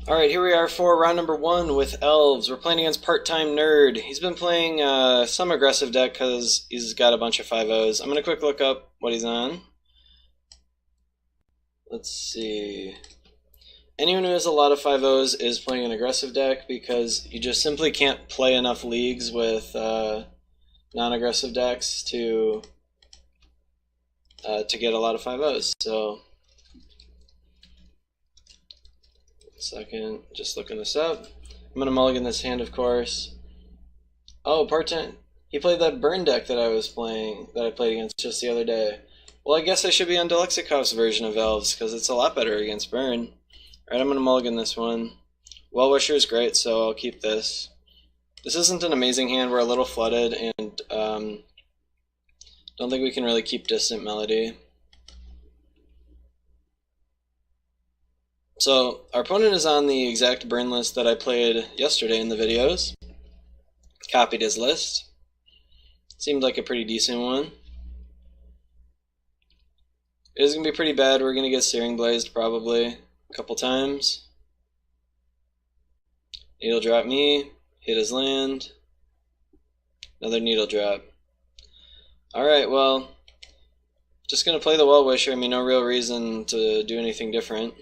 Alright, here we are for round number 1 with Elves. We're playing against Part-Time Nerd. He's been playing some aggressive deck because he's got a bunch of 5-0s. I'm going to quick look up what he's on. Let's see. Anyone who has a lot of 5-0s is playing an aggressive deck because you just simply can't play enough leagues with non-aggressive decks to get a lot of 5-0s. So, second, just looking this up. I'm gonna mulligan this hand, of course. Oh, part-time. He played that burn deck that I played against just the other day. Well, I guess I should be on Deluxikov's version of Elves because it's a lot better against burn. Alright, I'm gonna mulligan this one. Well-Wisher is great, so I'll keep this. This isn't an amazing hand. We're a little flooded, and don't think we can really keep Distant Melody. So, our opponent is on the exact burn list that I played yesterday in the videos. Copied his list. Seemed like a pretty decent one. It is going to be pretty bad. We're going to get Searing Blazed probably a couple times. Needle drop me, hit his land. Another needle drop. Alright, well, just going to play the Well-Wisher. I mean, no real reason to do anything different.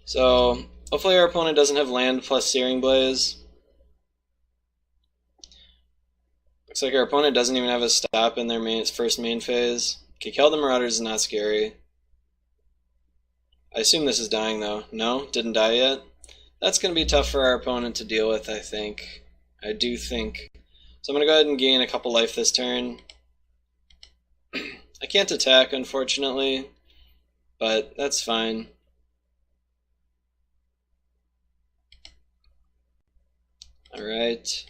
So, hopefully our opponent doesn't have land plus Searing Blaze. Looks like our opponent doesn't even have a stop in their first main phase. Okay, Kill the Marauders is not scary. I assume this is dying though. No? Didn't die yet? That's going to be tough for our opponent to deal with, I think. I do think. So I'm going to go ahead and gain a couple life this turn. I can't attack, unfortunately, but that's fine. Alright.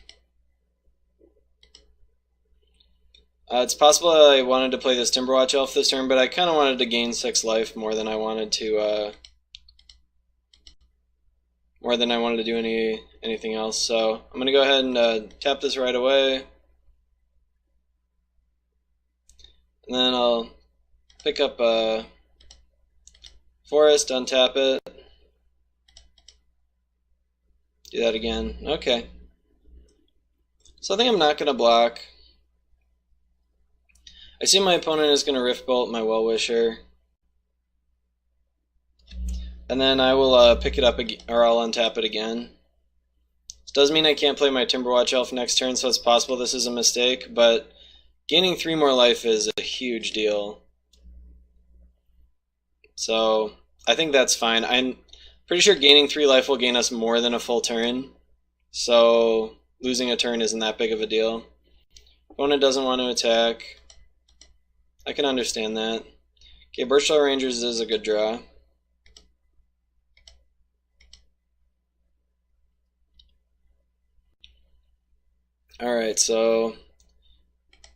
It's possible I wanted to play this Timberwatch Elf this turn, but I kind of wanted to gain 6 life more than I wanted to do anything else. So I'm gonna go ahead and tap this right away, and then I'll pick up a Forest, untap it. Do that again. Okay. So I think I'm not going to block. I see my opponent is going to Rift Bolt my Well-Wisher. And then I will pick it up again, or I'll untap it again. This does mean I can't play my Timberwatch Elf next turn, so it's possible this is a mistake, but gaining 3 more life is a huge deal. So I think that's fine. I'm pretty sure gaining 3 life will gain us more than a full turn, so losing a turn isn't that big of a deal. Opponent doesn't want to attack. I can understand that. Okay, Birchlight Rangers is a good draw. Alright, so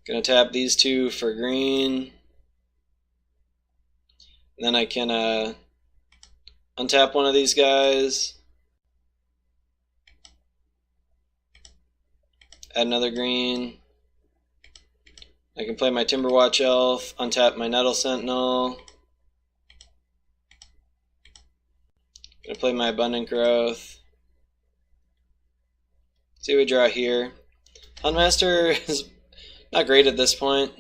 gonna tap these 2 for green. And then I can untap one of these guys, add another green. I can play my Timberwatch Elf, untap my Nettle Sentinel. Gonna play my Abundant Growth. See what we draw here. Huntmaster is not great at this point.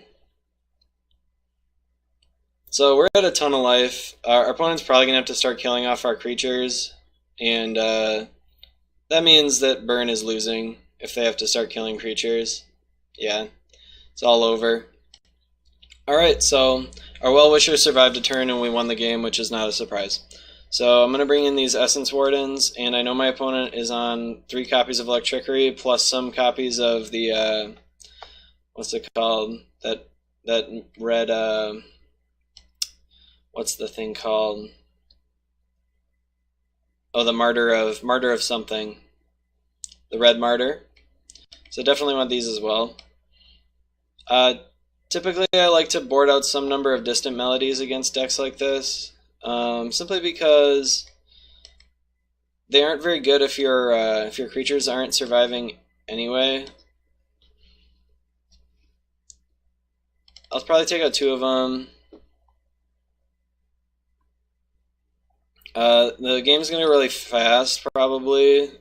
So we're at a ton of life. Our opponent's probably going to have to start killing off our creatures, and that means that Burn is losing if they have to start killing creatures. Yeah, it's all over. Alright, so our Well-Wisher survived a turn and we won the game, which is not a surprise. So I'm going to bring in these Essence Wardens, and I know my opponent is on 3 copies of Electricity plus some copies of the, what's it called? That red, what's the thing called? Oh, the Martyr of something. The Red Martyr. So definitely want these as well. Typically I like to board out some number of Distant Melodies against decks like this. Simply because they aren't very good if your creatures aren't surviving anyway. I'll probably take out 2 of them. The game's gonna be really fast, probably.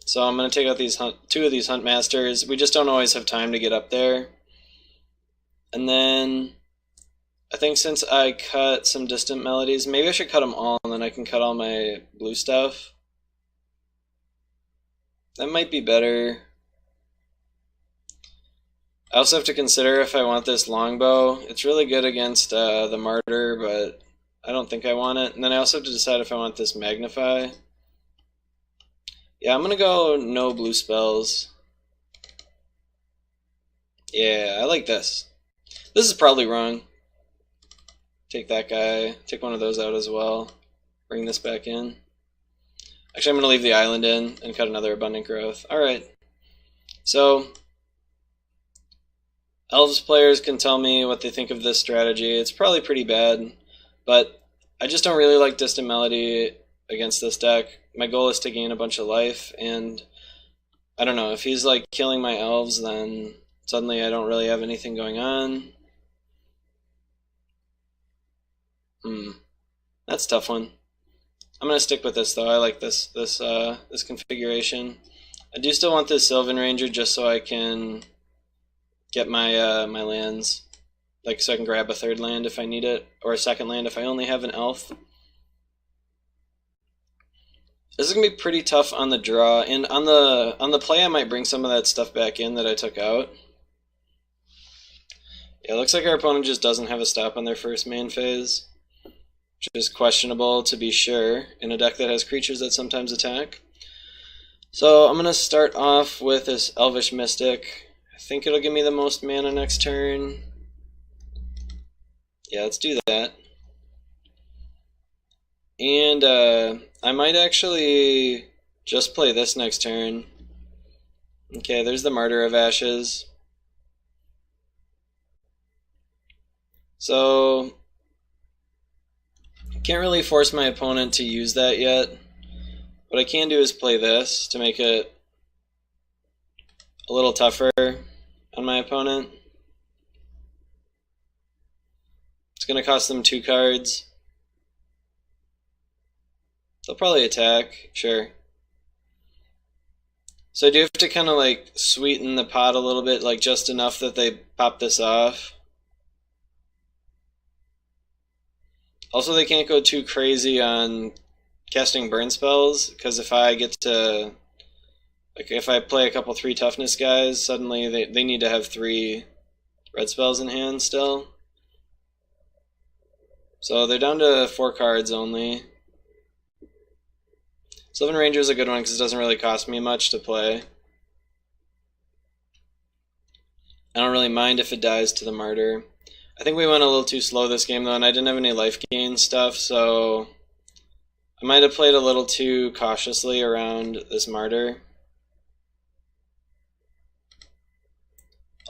So I'm gonna take out these two of these hunt masters. We just don't always have time to get up there. And then I think since I cut some distant melodies, maybe I should cut them all, and then I can cut all my blue stuff. That might be better. I also have to consider if I want this longbow. It's really good against the martyr, but I don't think I want it. And then I also have to decide if I want this magnify. Yeah, I'm gonna go no blue spells. Yeah, I like this. This is probably wrong. Take that guy, take one of those out as well. Bring this back in. Actually, I'm gonna leave the island in and cut another abundant growth. Alright. So, Elves players can tell me what they think of this strategy. It's probably pretty bad, but I just don't really like distant melody against this deck. My goal is to gain a bunch of life, and I don't know, if he's like killing my elves, then suddenly I don't really have anything going on. That's a tough one. I'm gonna stick with this though. I like this configuration. I do still want this Sylvan Ranger just so I can get my my lands, like so I can grab a third land if I need it, or a second land if I only have an elf. This is gonna be pretty tough on the draw, and on the play I might bring some of that stuff back in that I took out. Yeah, it looks like our opponent just doesn't have a stop on their first main phase, which is questionable to be sure in a deck that has creatures that sometimes attack. So I'm gonna start off with this Elvish Mystic. I think it'll give me the most mana next turn. Yeah, let's do that. And I might actually just play this next turn. Okay, there's the Martyr of Ashes. So, can't really force my opponent to use that yet. What I can do is play this to make it a little tougher on my opponent. It's going to cost them 2 cards. They'll probably attack, sure. So I do have to kind of like sweeten the pot a little bit, like just enough that they pop this off. Also, they can't go too crazy on casting burn spells, because if I get to, like, if I play a couple 3 toughness guys, suddenly they need to have 3 red spells in hand still. So they're down to 4 cards only. Sylvan Ranger is a good one because it doesn't really cost me much to play. I don't really mind if it dies to the Martyr. I think we went a little too slow this game though, and I didn't have any life gain stuff, so I might have played a little too cautiously around this Martyr.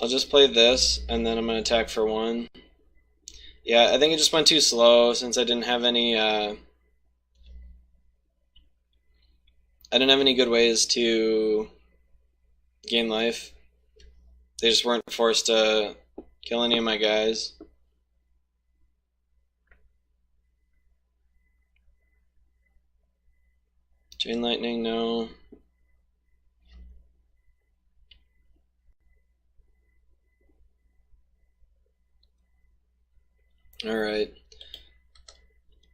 I'll just play this, and then I'm going to attack for 1. Yeah, I think it just went too slow since I didn't have any good ways to gain life. They just weren't forced to kill any of my guys. Chain Lightning, no. Alright.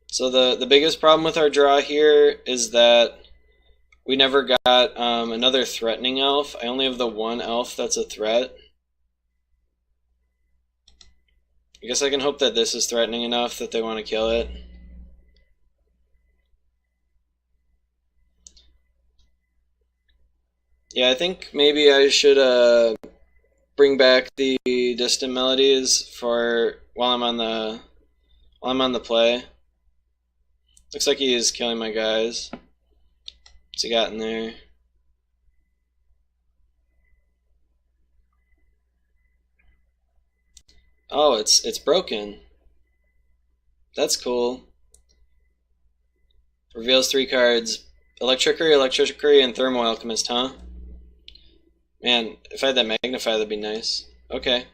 So the biggest problem with our draw here is that we never got another threatening elf. I only have the 1 elf that's a threat. I guess I can hope that this is threatening enough that they want to kill it. Yeah, I think maybe I should bring back the distant melodies for while I'm on the play. Looks like he is killing my guys. What's he got in there? Oh, it's broken. That's cool. Reveals 3 cards. Electrickery, and Thermo Alchemist, huh? Man, if I had that Magnify, that'd be nice. Okay.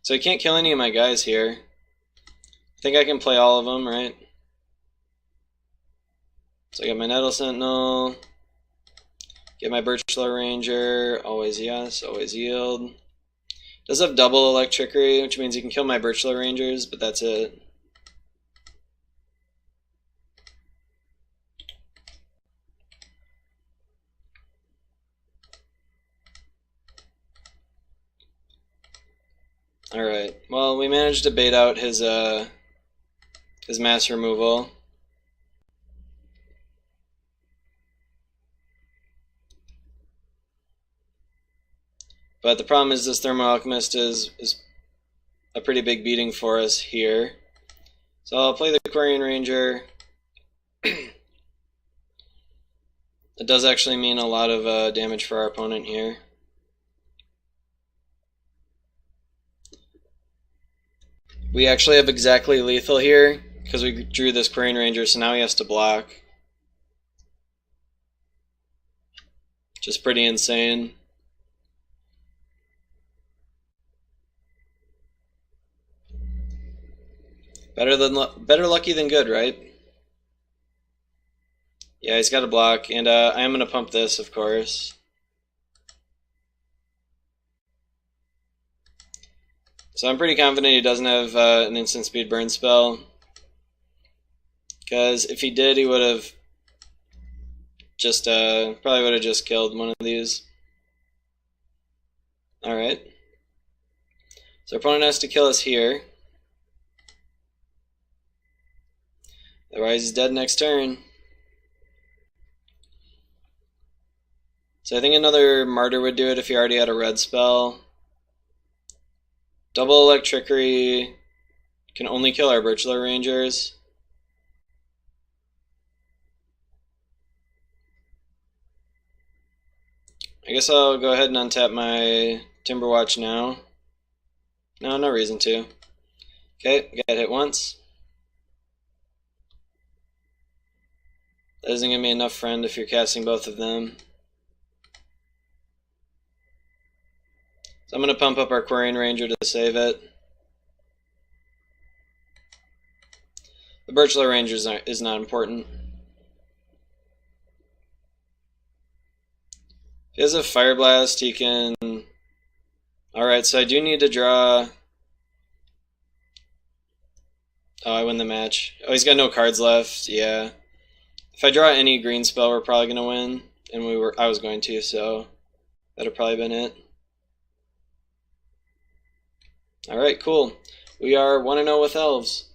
So he can't kill any of my guys here. I think I can play all of them, right? So I got my Nettle Sentinel. Get my Birchlar Ranger. Always yes, always yield. Does have double Electrickery, which means you can kill my Birchlar Rangers, but that's it. Alright, well, we managed to bait out his mass removal. But the problem is this Thermo Alchemist is a pretty big beating for us here. So I'll play the Quarian Ranger. It does actually mean a lot of damage for our opponent here. We actually have exactly lethal here because we drew this Quarian Ranger, so now he has to block. Just pretty insane. Better lucky than good, right? Yeah, he's got a block, and I am going to pump this, of course. So I'm pretty confident he doesn't have an instant speed burn spell. Because if he did, he would have just, probably would have just killed one of these. Alright. So our opponent has to kill us here. Otherwise he's dead next turn. So I think another Martyr would do it if he already had a red spell. Double Electrickery can only kill our Birchlar Rangers. I guess I'll go ahead and untap my Timberwatch now. No, no reason to. Okay, got hit once. That isn't going to be enough, friend, if you're casting both of them. So I'm going to pump up our Quarian Ranger to save it. The Birchlar Ranger is not important. If he has a Fire Blast, he can... Alright, so I do need to draw... Oh, I win the match. Oh, he's got no cards left. Yeah. If I draw any green spell, we're probably going to win. And I was going to, so that would probably been it. Alright, cool. We are 1-0 with Elves.